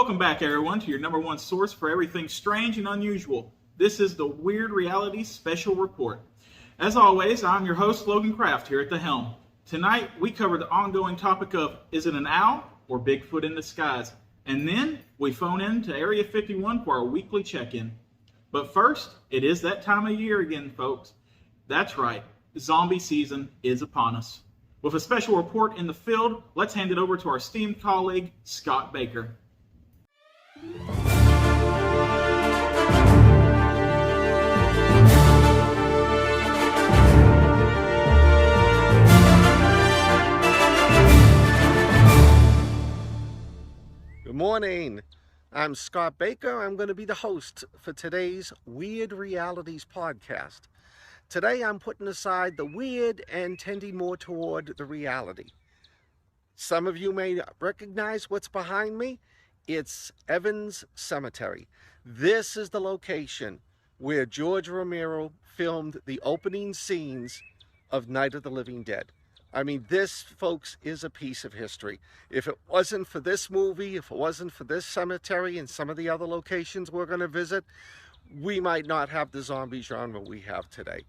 Welcome back, everyone, to your #1 source for everything strange and unusual. This is the Wyrd Realities Special Report. As always, I'm your host, Logan Kraft, here at the helm. Tonight, we cover the ongoing topic of, is it an owl or Bigfoot in disguise? And then, we phone in to Area 51 for our weekly check-in. But first, it is that time of year again, folks. That's right, zombie season is upon us. With a special report in the field, let's hand it over to our esteemed colleague, Scott Baker. Good morning. I'm Scott Baker. I'm going to be the host for today's Wyrd Realities podcast. Today I'm putting aside the weird and tending more toward the reality. Some of you may recognize what's behind me. It's Evans Cemetery. This is the location where George Romero filmed the opening scenes of Night of the Living Dead. I mean, this, folks, is a piece of history. If it wasn't for this movie, if it wasn't for this cemetery and some of the other locations we're going to visit, we might not have the zombie genre we have today.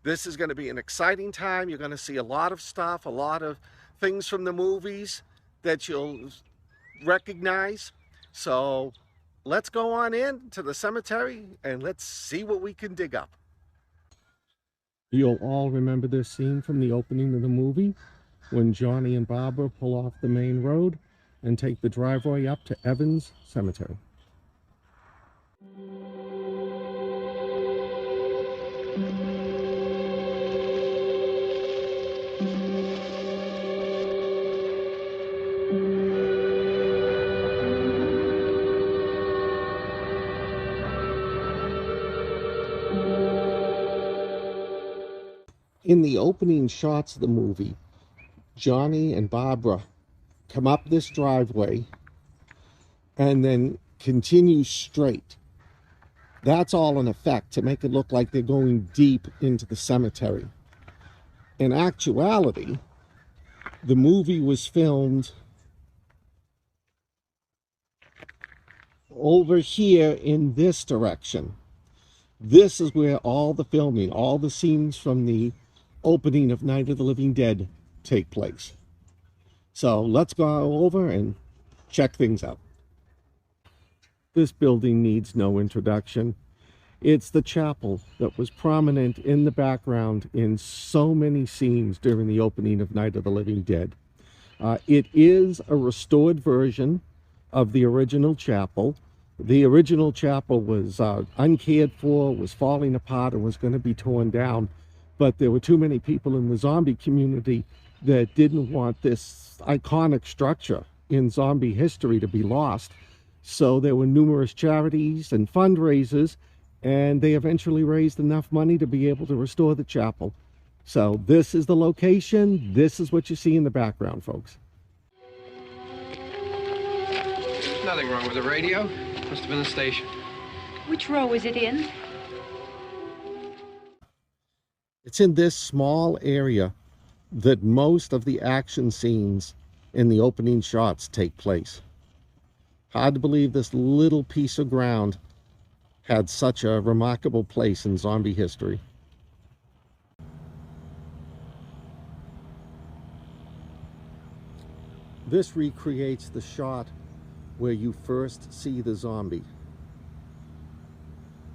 This is going to be an exciting time. You're going to see a lot of stuff, a lot of things from the movies that you'll recognize. So let's go on in to the cemetery and let's see what we can dig up. You'll all remember this scene from the opening of the movie when Johnny and Barbara pull off the main road and take the driveway up to Evans Cemetery. In the opening shots of the movie, Johnny and Barbara come up this driveway and then continue straight. That's all an effect to make it look like they're going deep into the cemetery. In actuality, the movie was filmed over here in this direction. This is where all the filming, all the scenes from the opening of Night of the Living Dead take place. So let's go over and check things out. This building needs no introduction. It's the chapel that was prominent in the background in so many scenes during the opening of Night of the Living Dead. It is a restored version of the original chapel. The original chapel was uncared for, was falling apart, and was going to be torn down. But there were too many people in the zombie community that didn't want this iconic structure in zombie history to be lost. So there were numerous charities and fundraisers, and they eventually raised enough money to be able to restore the chapel. So this is the location. This is what you see in the background, folks. Nothing wrong with the radio. Must have been the station. Which row is it in? It's in this small area that most of the action scenes in the opening shots take place. Hard to believe this little piece of ground had such a remarkable place in zombie history. This recreates the shot where you first see the zombie.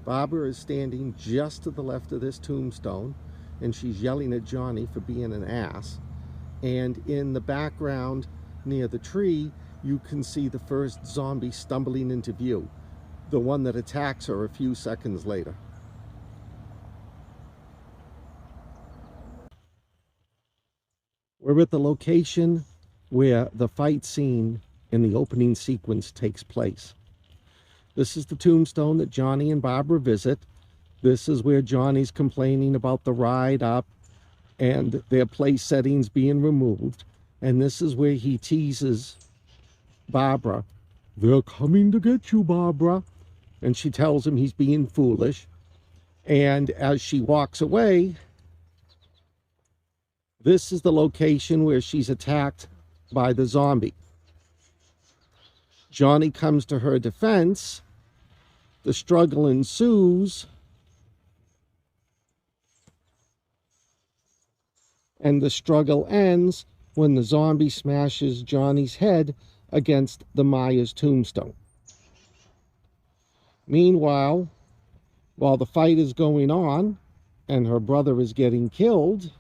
Barbara is standing just to the left of this tombstone, and she's yelling at Johnny for being an ass. And in the background, near the tree, you can see the first zombie stumbling into view, the one that attacks her a few seconds later. We're at the location where the fight scene in the opening sequence takes place. This is the tombstone that Johnny and Barbara visit. This is where Johnny's complaining about the ride up and their place settings being removed. And this is where he teases Barbara. "They're coming to get you, Barbara." And she tells him he's being foolish. And as she walks away, this is the location where she's attacked by the zombie. Johnny comes to her defense. The struggle ensues. And the struggle ends when the zombie smashes Johnny's head against the Maya's tombstone. Meanwhile, while the fight is going on and her brother is getting killed,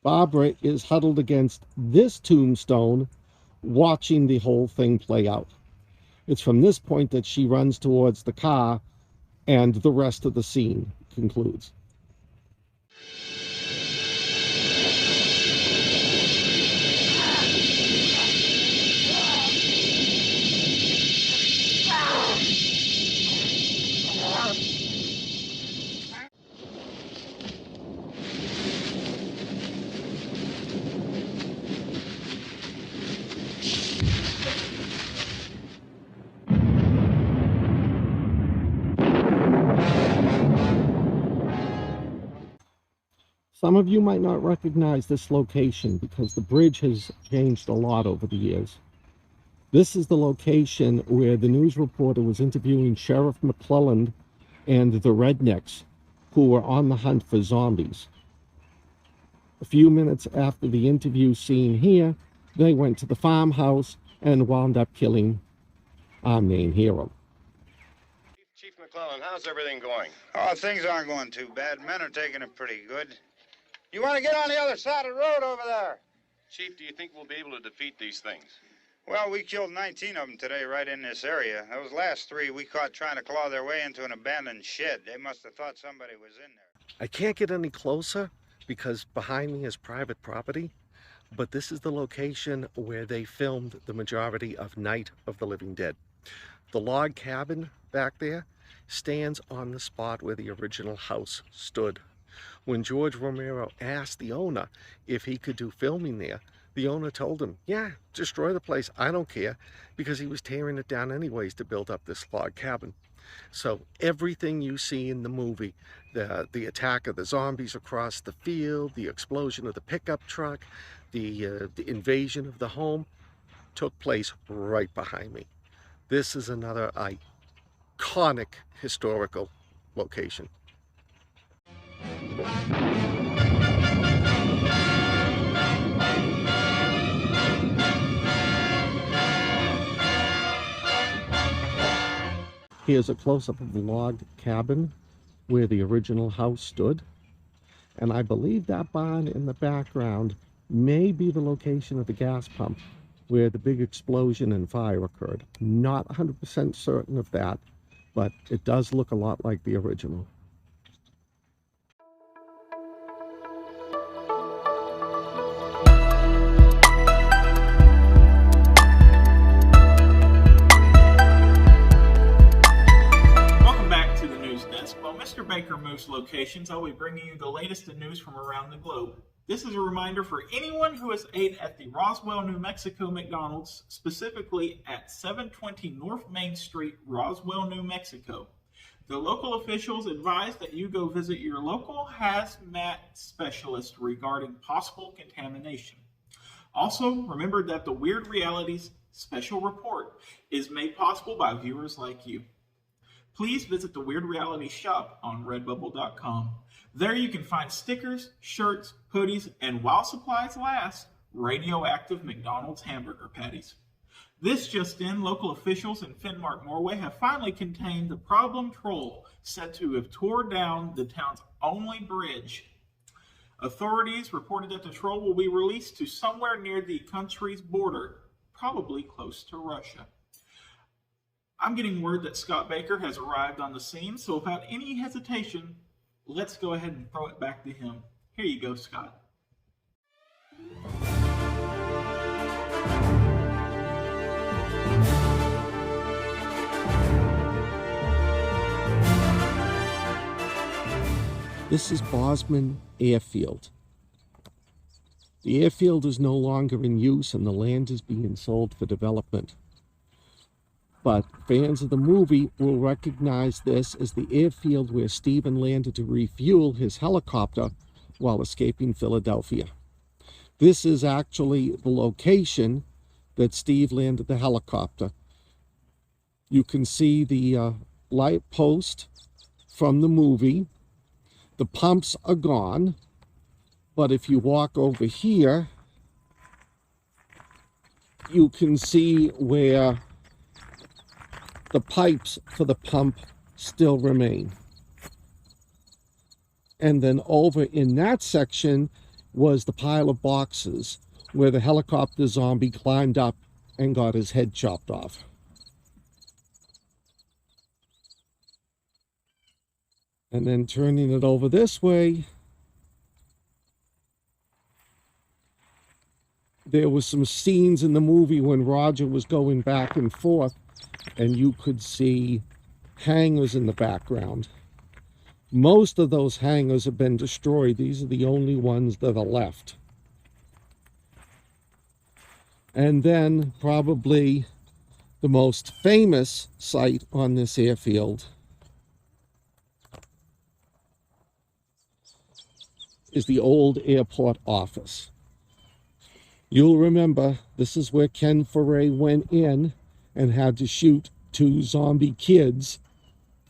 Barbara is huddled against this tombstone watching the whole thing play out. It's from this point that she runs towards the car and the rest of the scene concludes. Some of you might not recognize this location because the bridge has changed a lot over the years. This is the location where the news reporter was interviewing Sheriff McClelland and the rednecks who were on the hunt for zombies. A few minutes after the interview scene here, they went to the farmhouse and wound up killing our main hero. Chief McClellan, how's everything going? Oh, things aren't going too bad. Men are taking it pretty good. You want to get on the other side of the road over there? Chief, do you think we'll be able to defeat these things? Well, we killed 19 of them today right in this area. Those last 3 we caught trying to claw their way into an abandoned shed. They must have thought somebody was in there. I can't get any closer because behind me is private property, but this is the location where they filmed the majority of Night of the Living Dead. The log cabin back there stands on the spot where the original house stood. When George Romero asked the owner if he could do filming there, the owner told him, yeah, destroy the place, I don't care, because he was tearing it down anyways to build up this log cabin. So everything you see in the movie, the attack of the zombies across the field, the explosion of the pickup truck, the invasion of the home, took place right behind me. This is another iconic historical location. Here's a close-up of the log cabin where the original house stood. And I believe that barn in the background may be the location of the gas pump where the big explosion and fire occurred. Not 100% certain of that, but it does look a lot like the original. Mr. Baker moves locations, I'll be bringing you the latest in news from around the globe. This is a reminder for anyone who has ate at the Roswell, New Mexico McDonald's, specifically at 720 North Main Street, Roswell, New Mexico. The local officials advise that you go visit your local hazmat specialist regarding possible contamination. Also, remember that the Wyrd Realities special report is made possible by viewers like you. Please visit the Wyrd Realities shop on redbubble.com. There you can find stickers, shirts, hoodies, and while supplies last, radioactive McDonald's hamburger patties. This just in, local officials in Finnmark, Norway have finally contained the problem troll said to have tore down the town's only bridge. Authorities reported that the troll will be released to somewhere near the country's border, probably close to Russia. I'm getting word that Scott Baker has arrived on the scene, so without any hesitation, let's go ahead and throw it back to him. Here you go, Scott. This is Bosman Airfield. The airfield is no longer in use and the land is being sold for development. But fans of the movie will recognize this as the airfield where Stephen landed to refuel his helicopter while escaping Philadelphia. This is actually the location that Steve landed the helicopter. You can see the light post from the movie. The pumps are gone, but if you walk over here, you can see where the pipes for the pump still remain. And then over in that section was the pile of boxes where the helicopter zombie climbed up and got his head chopped off. And then turning it over this way, there was some scenes in the movie when Roger was going back and forth, and you could see hangars in the background. Most of those hangars have been destroyed. These are the only ones that are left. And then probably the most famous site on this airfield is the old airport office. You'll remember this is where Ken Foray went in and had to shoot 2 zombie kids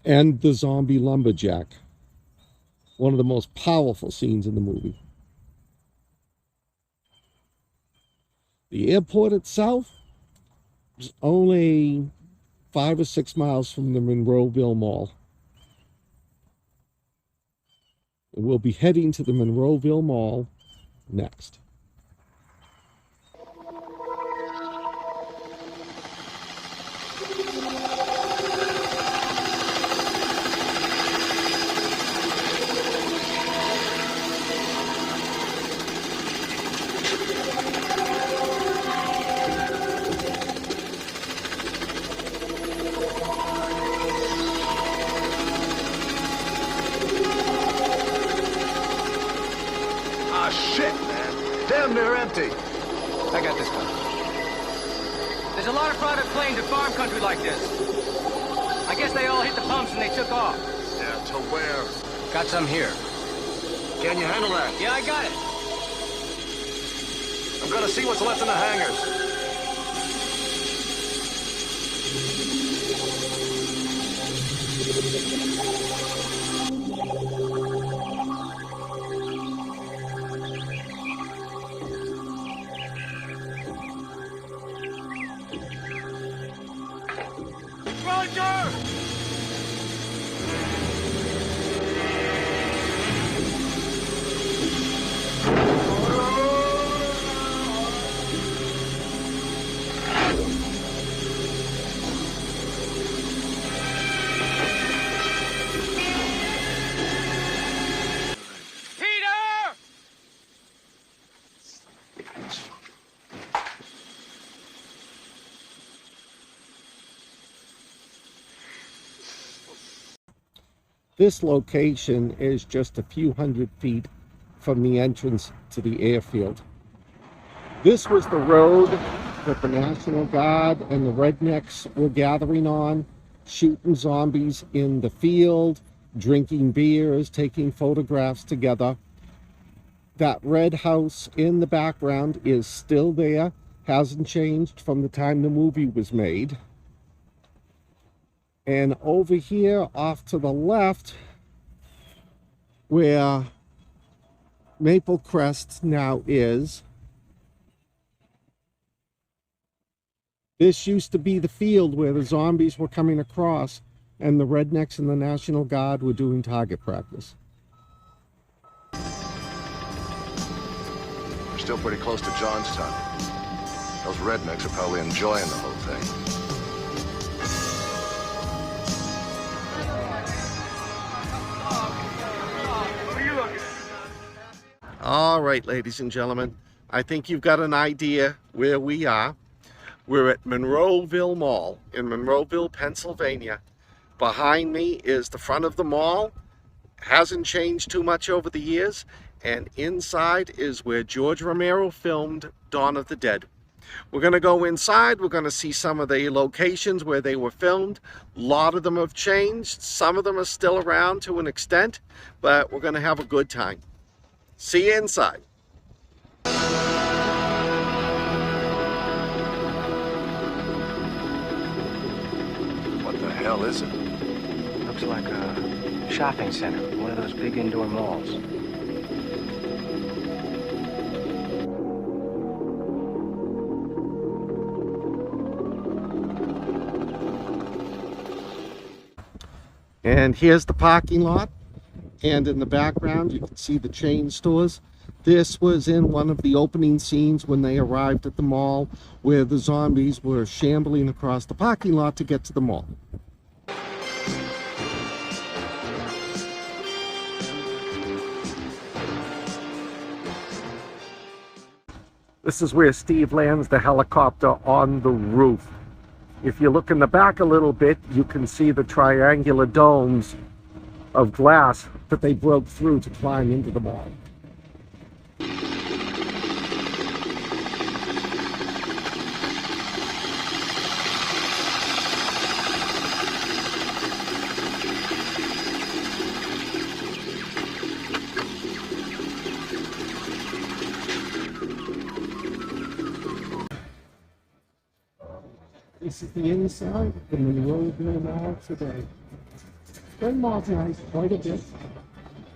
and the zombie lumberjack. One of the most powerful scenes in the movie. The airport itself is only 5 or 6 miles from the Monroeville Mall. And we'll be heading to the Monroeville Mall next. Shit, man. Damn near empty. I got this one. There's a lot of private planes in farm country like this. I guess they all hit the pumps and they took off. Yeah, to where? Got some here. Can you handle that? Yeah, I got it. I'm gonna see what's left in the hangars. This location is just a few hundred feet from the entrance to the airfield. This was the road that the National Guard and the rednecks were gathering on, shooting zombies in the field, drinking beers, taking photographs together. That red house in the background is still there, hasn't changed from the time the movie was made. And over here off to the left, where Maple Crest now is, this used to be the field where the zombies were coming across and the rednecks and the National Guard were doing target practice. We're still pretty close to Johnstown. Those rednecks are probably enjoying the whole thing. All right, ladies and gentlemen, I think you've got an idea where we are. We're at Monroeville Mall in Monroeville, Pennsylvania. Behind me is the front of the mall. Hasn't changed too much over the years. And inside is where George Romero filmed Dawn of the Dead. We're going to go inside. We're going to see some of the locations where they were filmed. A lot of them have changed. Some of them are still around to an extent, but we're going to have a good time. See you inside. hell is it? Looks like a shopping center, one of those big indoor malls. And here's the parking lot. And in the background, you can see the chain stores. This was in one of the opening scenes when they arrived at the mall, where the zombies were shambling across the parking lot to get to the mall. This is where Steve lands the helicopter on the roof. If you look in the back a little bit, you can see the triangular domes of glass that they broke through to climb into the mall. This is the inside of the Romero Mall today. It's been modernized quite a bit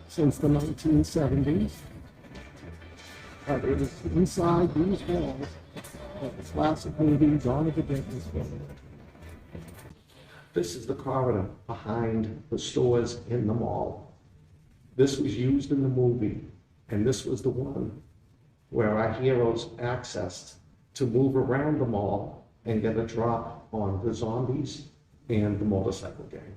since the 1970s. But it is inside these walls that the classic movie Dawn of the Dead was filmed. This is the corridor behind the stores in the mall. This was used in the movie, and this was the one where our heroes accessed to move around the mall and get a drop on the zombies and the motorcycle gang.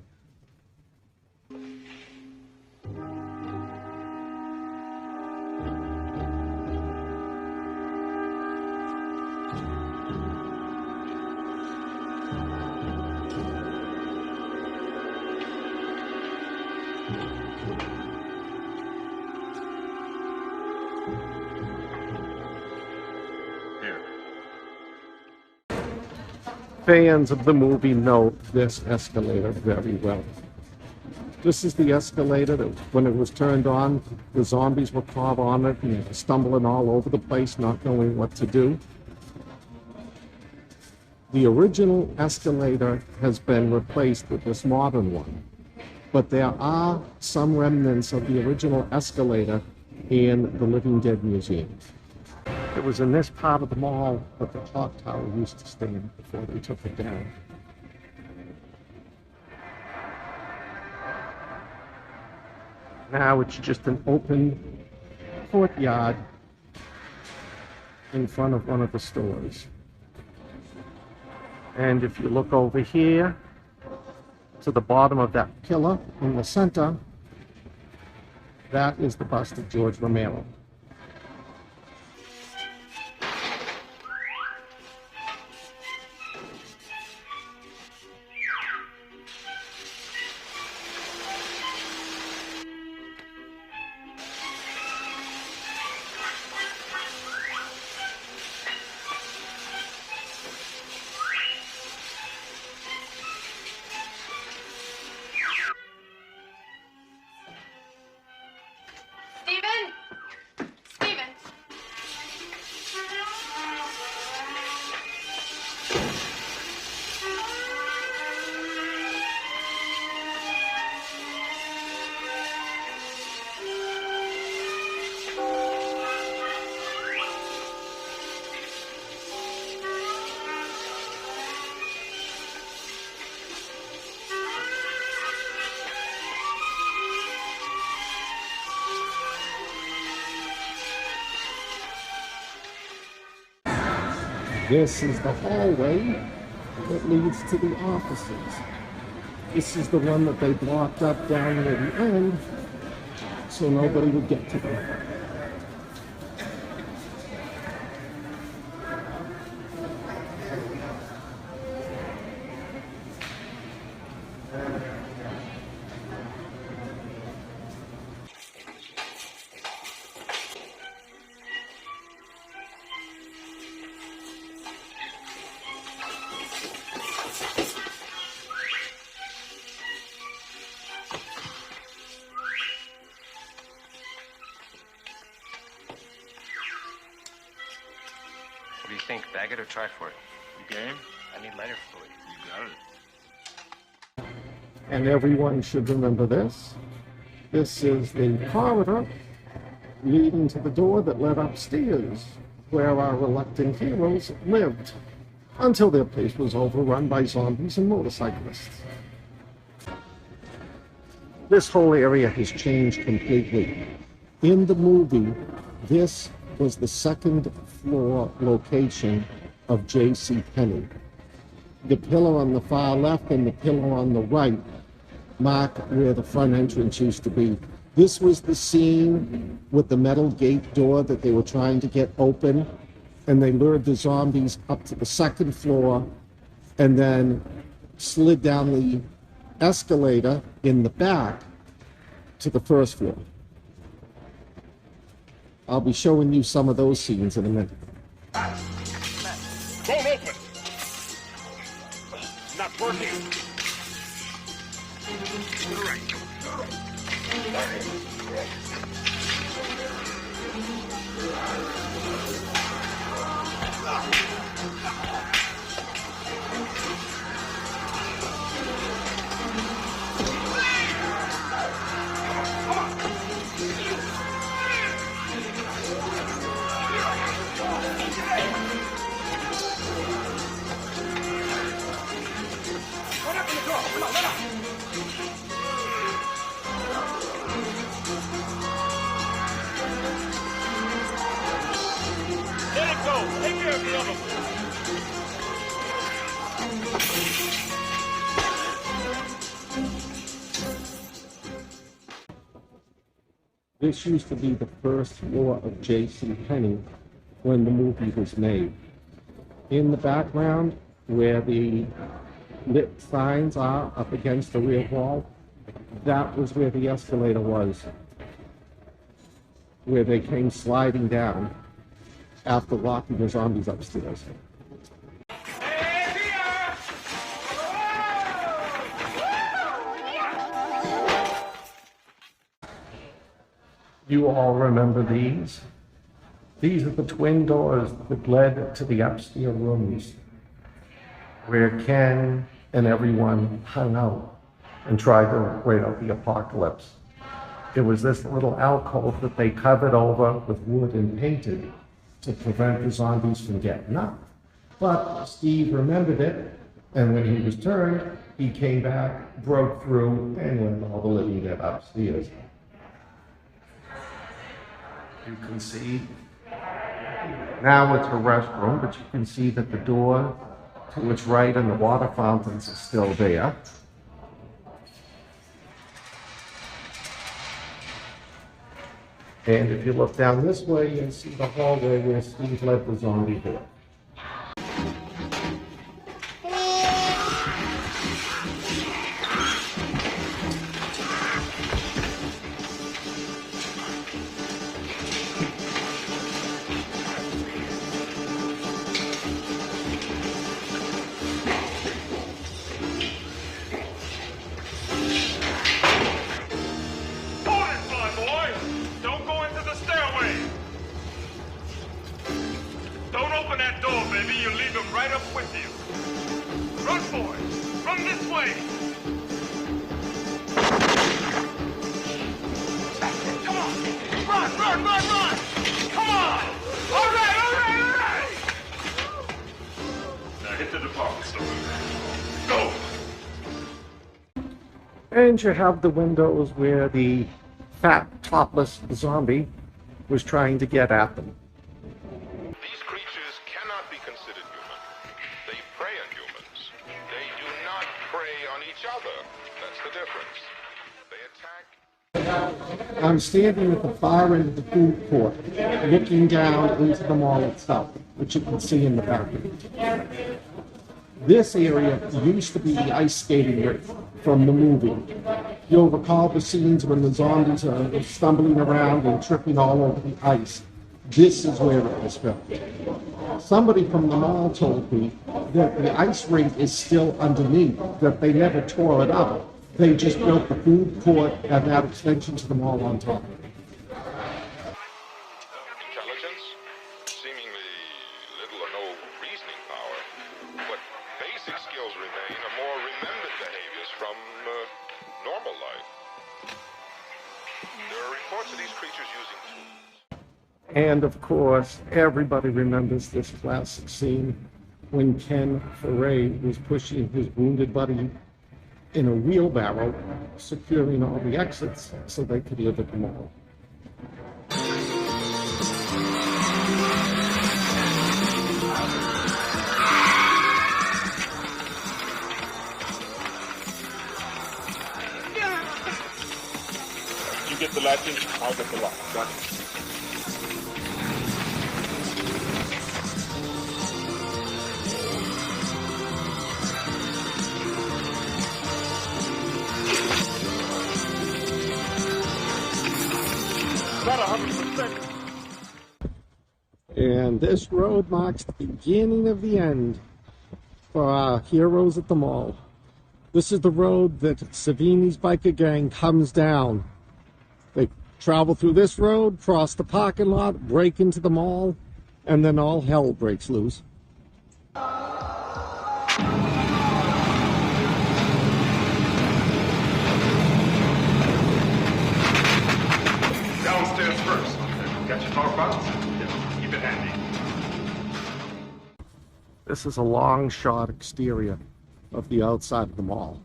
Fans of the movie know this escalator very well. This is the escalator that when it was turned on, the zombies were caught on it and they were stumbling all over the place, not knowing what to do. The original escalator has been replaced with this modern one, but there are some remnants of the original escalator in the Living Dead Museum. It was in this part of the mall that the clock tower used to stand before they took it down. Now it's just an open courtyard in front of one of the stores. And if you look over here to the bottom of that pillar in the center, that is the bust of George Romero. This is the hallway that leads to the offices. This is the one that they blocked up down near the end so nobody would get to them. What do you think? Bag it or try for it? You game? I need lighter fluid. You got it. and everyone should remember this. This is the corridor leading to the door that led upstairs, where our reluctant heroes lived, until their place was overrun by zombies and motorcyclists. This whole area has changed completely. In the movie, this was the second floor location of J.C. Penney. The pillar on the far left and the pillar on the right mark where the front entrance used to be. This was the scene with the metal gate door that they were trying to get open, and they lured the zombies up to the second floor and then slid down the escalator in the back to the first floor. I'll be showing you some of those scenes in a minute. Won't open. Not working. All right. This used to be the first floor of J.C. Penney when the movie was made. In the background, where the lit signs are up against the rear wall, that was where the escalator was, where they came sliding down after locking the zombies upstairs. You all remember these? These are the twin doors that led to the upstairs rooms, where Ken and everyone hung out and tried to wait out the apocalypse. It was this little alcove that they covered over with wood and painted to prevent the zombies from getting up. But Steve remembered it, and when he was turned, he came back, broke through, and let all the living dead upstairs. You can see, now it's a restroom, but you can see that the door to its right and the water fountains are still there. And if you look down this way, you'll see the hallway where Steve led the zombie door. And you have the windows where the fat, topless zombie was trying to get at them. These creatures cannot be considered human. They prey on humans. They do not prey on each other. That's the difference. They attack. I'm standing at the far end of the food court, looking down into the mall itself, which you can see in the background. This area used to be the ice skating rink from the movie. You'll recall the scenes when the zombies are stumbling around and tripping all over the ice. This is where it was filmed. Somebody from the mall told me that the ice rink is still underneath, that they never tore it up. They just built the food court and that extension to the mall on top. Intelligence, seemingly little or no reasoning power, but basic skills remain are more remembered behaviors from And of course, everybody remembers this classic scene when Ken Foray was pushing his wounded buddy in a wheelbarrow, securing all the exits so they could live at the mall. You get the latches, I'll get the lock. Got it? About 100%. And this road marks the beginning of the end for our heroes at the mall. This is the road that Savini's biker gang comes down. They travel through this road, cross the parking lot, break into the mall, and then all hell breaks loose. Downstairs first. Got your car files? Yeah, keep it handy. This is a long shot exterior of the outside of the mall.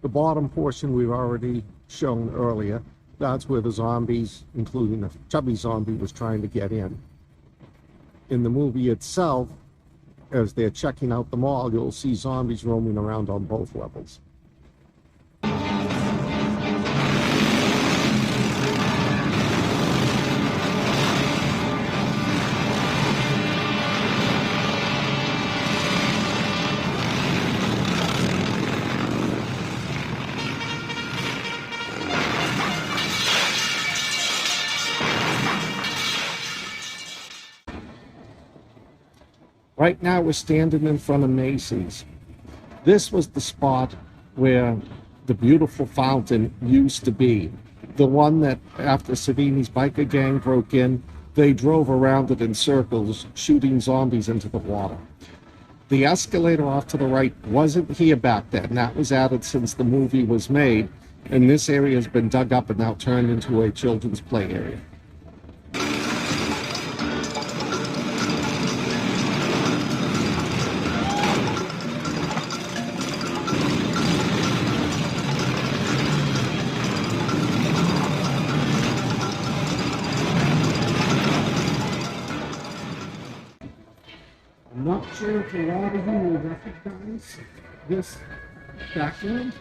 The bottom portion we've already shown earlier. That's where the zombies, including a chubby zombie, was trying to get in. In the movie itself, as they're checking out the mall, you'll see zombies roaming around on both levels. Right now we're standing in front of Macy's. This was the spot where the beautiful fountain used to be. The one that after Savini's biker gang broke in, they drove around it in circles, shooting zombies into the water. The escalator off to the right wasn't here back then. That was added since the movie was made, and this area has been dug up and now turned into a children's play area. I'm not sure if a lot of you will recognize this background,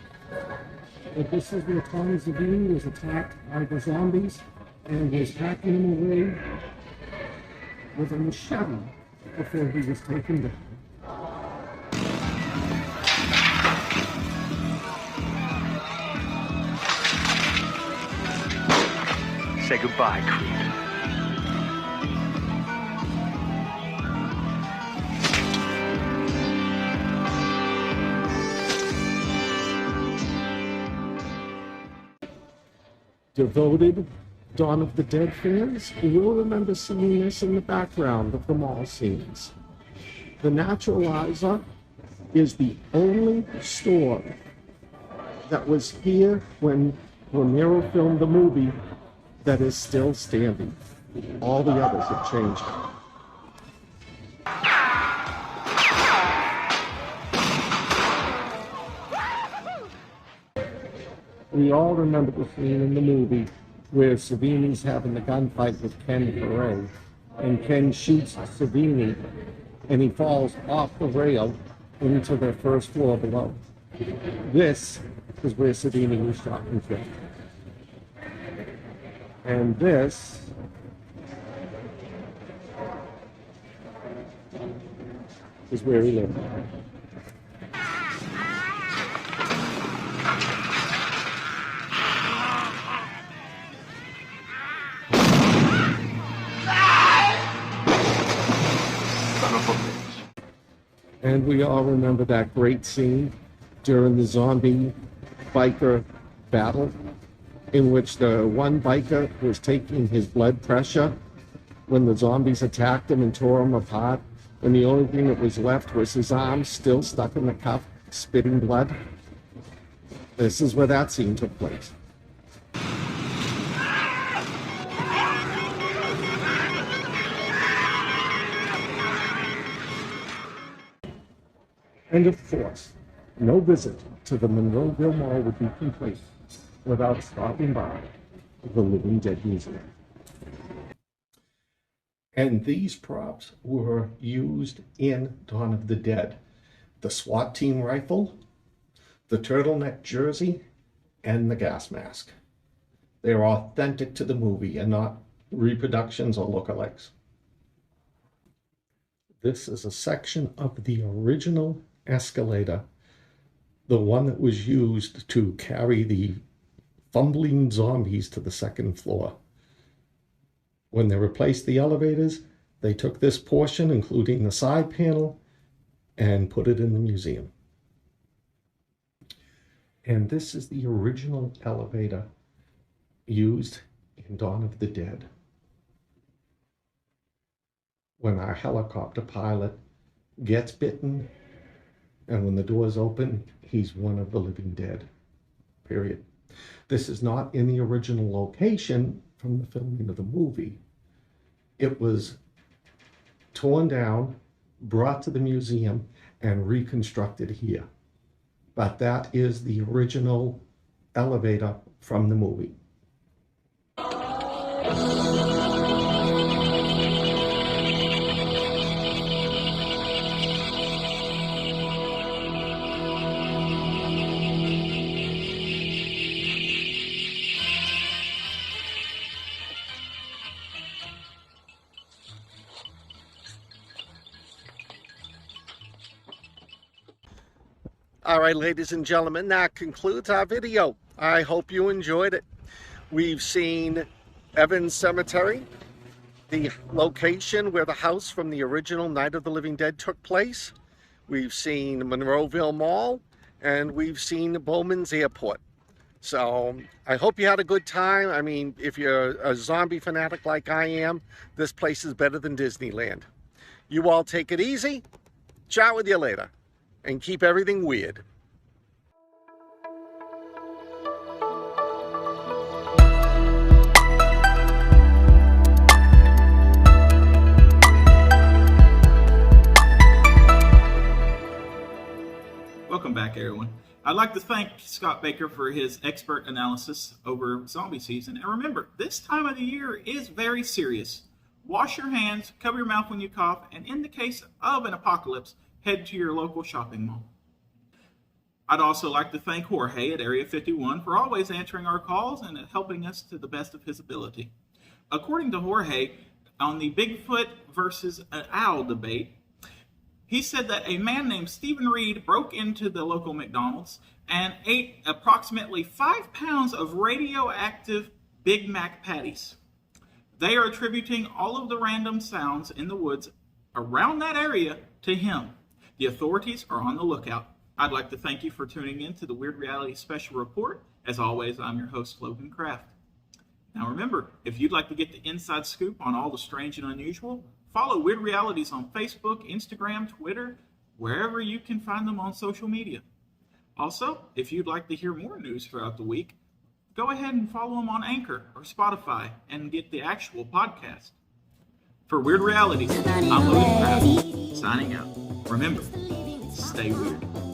but this is where Tommy Savini was attacked by the zombies and was hacking him away with a machete before he was taken down. Say goodbye, creep. Devoted Dawn of the Dead fans, you will remember seeing this in the background of the mall scenes. The Naturalizer is the only store that was here when Romero filmed the movie that is still standing. All the others have changed. We all remember the scene in the movie where Savini's having the gunfight with Ken Foray, and Ken shoots Savini, and he falls off the rail into the first floor below. This is where Savini was shot and killed. And this is where he lived. And we all remember that great scene during the zombie biker battle in which the one biker was taking his blood pressure when the zombies attacked him and tore him apart, and the only thing that was left was his arm still stuck in the cuff, spitting blood. This is where that scene took place. And of course, no visit to the Monroeville Mall would be complete without stopping by the Living Dead Museum. And these props were used in Dawn of the Dead. The SWAT team rifle, the turtleneck jersey, and the gas mask. They are authentic to the movie and not reproductions or lookalikes. This is a section of the original escalator, the one that was used to carry the fumbling zombies to the second floor. When they replaced the elevators, they took this portion, including the side panel, and put it in the museum. And this is the original elevator used in Dawn of the Dead, when our helicopter pilot gets bitten, and when the doors open, he's one of the living dead, period. This is not in the original location from the filming of the movie. It was torn down, brought to the museum, and reconstructed here. But that is the original elevator from the movie. All right, ladies and gentlemen, that concludes our video. I hope you enjoyed it. We've seen Evans Cemetery, the location where the house from the original Night of the Living Dead took place. We've seen Monroeville Mall, and we've seen Bowman's Airport. So I hope you had a good time. I mean, if you're a zombie fanatic like I am, this place is better than Disneyland. You all take it easy. Chat with you later. And keep everything weird. Welcome back, everyone. I'd like to thank Scott Baker for his expert analysis over zombie season. And remember, this time of the year is very serious. Wash your hands, cover your mouth when you cough, and in the case of an apocalypse, head to your local shopping mall. I'd also like to thank Jorge at Area 51 for always answering our calls and helping us to the best of his ability. According to Jorge, on the Bigfoot versus an owl debate, he said that a man named Stephen Reed broke into the local McDonald's and ate approximately 5 pounds of radioactive Big Mac patties. They are attributing all of the random sounds in the woods around that area to him. The authorities are on the lookout. I'd like to thank you for tuning in to the Wyrd Realities Special Report. As always, I'm your host, Logan Kraft. Now remember, if you'd like to get the inside scoop on all the strange and unusual, follow Wyrd Realities on Facebook, Instagram, Twitter, wherever you can find them on social media. Also, if you'd like to hear more news throughout the week, go ahead and follow them on Anchor or Spotify and get the actual podcast. For Wyrd Realities, I'm Logan Kraft, signing out. Remember, stay weird.